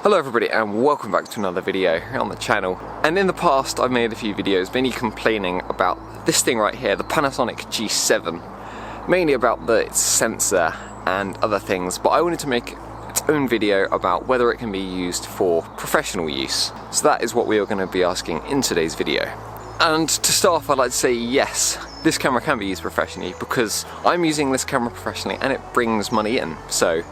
Hello everybody and welcome back to another video here on the channel. And in the past I've made a few videos mainly complaining about this thing right here, the Panasonic G7. Mainly about its sensor and other things, but I wanted to make its own video about whether it can be used for professional use. So that is what we are going to be asking in today's video. And to start off I'd like to say yes, this camera can be used professionally because I'm using this camera professionally and it brings money in. So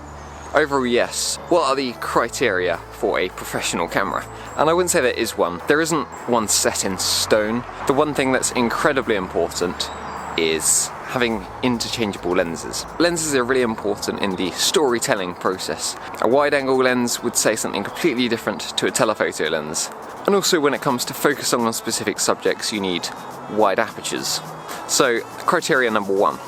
overall, yes. What are the criteria for a professional camera? And I wouldn't say there is one. There isn't one set in stone. The one thing that's incredibly important is having interchangeable lenses. Lenses are really important in the storytelling process. A wide-angle lens would say something completely different to a telephoto lens. And also when it comes to focusing on specific subjects, you need wide apertures. So, criteria number one.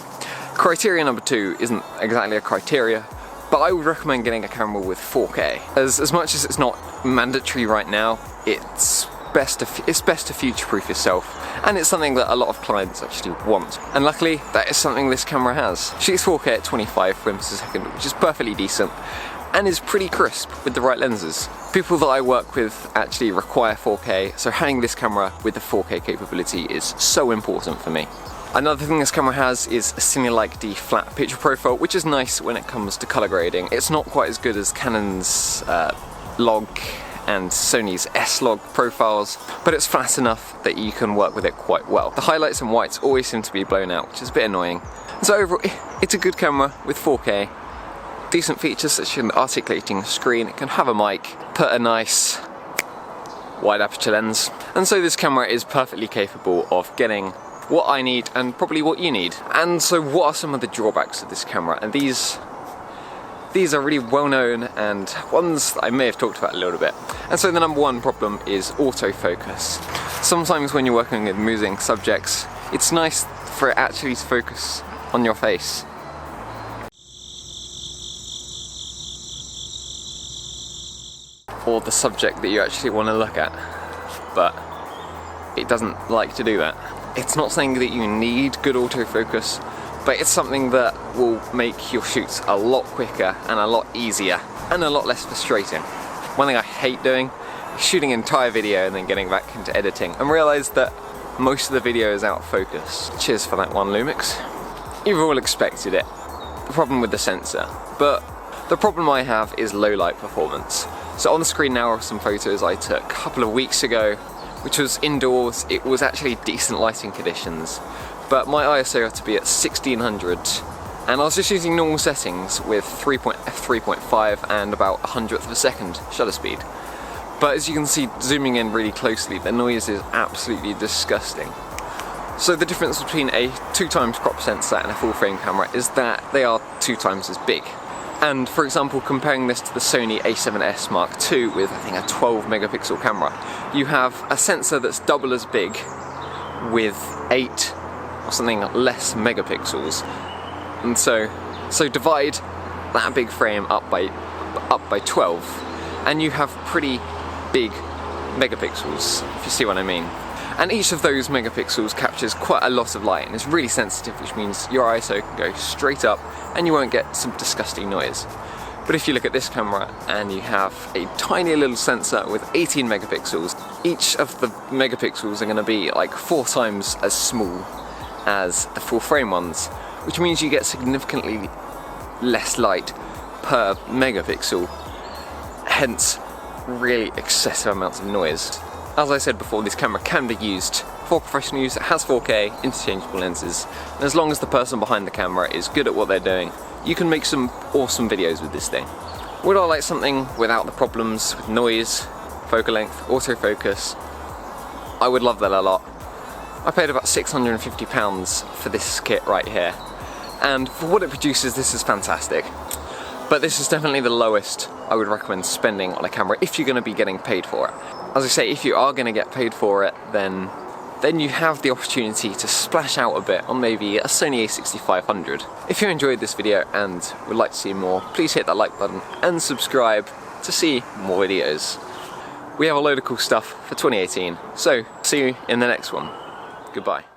Criteria number two isn't exactly a criteria, but I would recommend getting a camera with 4K. As much as it's not mandatory right now, it's best to future-proof yourself, and it's something that a lot of clients actually want. And luckily, that is something this camera has. Shoots 4K at 25 frames per second, which is perfectly decent, and is pretty crisp with the right lenses. People that I work with actually require 4K, so having this camera with the 4K capability is so important for me. Another thing this camera has is a Cine-like D flat picture profile, which is nice when it comes to color grading. It's not quite as good as Canon's log and Sony's S-log profiles, but it's flat enough that you can work with it quite well. The highlights and whites always seem to be blown out, which is a bit annoying. So overall, it's a good camera with 4K. Decent features such as an articulating screen, it can have a mic, put a nice wide aperture lens, and so this camera is perfectly capable of getting what I need and probably what you need. And so what are some of the drawbacks of this camera? And these are really well known and ones that I may have talked about a little bit. And so the number one problem is autofocus. Sometimes when you're working with moving subjects, it's nice for it actually to focus on your face. Or the subject that you actually want to look at, but it doesn't like to do that. It's not saying that you need good autofocus, but it's something that will make your shoots a lot quicker and a lot easier and a lot less frustrating. One thing I hate doing is shooting an entire video and then getting back into editing and realise that most of the video is out of focus. Cheers for that one, Lumix. You've all expected it. The problem with the sensor. But the problem I have is low light performance. So on the screen now are some photos I took a couple of weeks ago, which was indoors. It was actually decent lighting conditions, but my ISO had to be at 1600, and I was just using normal settings with f3.5 and about 100th of a second shutter speed. But as you can see, zooming in really closely, the noise is absolutely disgusting. So the difference between a 2x crop sensor and a full frame camera is that they are 2 times as big. And for example, comparing this to the Sony A7S Mark II with I think a 12 megapixel camera, you have a sensor that's double as big with 8 or something less megapixels. And so divide that big frame up by 12 and you have pretty big megapixels, if you see what I mean. And each of those megapixels captures quite a lot of light and is really sensitive, which means your ISO can go straight up and you won't get some disgusting noise. But if you look at this camera and you have a tiny little sensor with 18 megapixels, each of the megapixels are going to be like 4 times as small as the full frame ones, which means you get significantly less light per megapixel, hence really excessive amounts of noise. As I said before, this camera can be used for professional use. It has 4K, interchangeable lenses, and as long as the person behind the camera is good at what they're doing, you can make some awesome videos with this thing. Would I like something without the problems with noise, focal length, autofocus? I would love that a lot. I paid about £650 for this kit right here, and for what it produces, this is fantastic. But this is definitely the lowest I would recommend spending on a camera if you're going to be getting paid for it. As I say, if you are going to get paid for it, then you have the opportunity to splash out a bit on maybe a Sony a6500. If you enjoyed this video and would like to see more, please hit that like button and subscribe to see more videos. We have a load of cool stuff for 2018, so see you in the next one. Goodbye.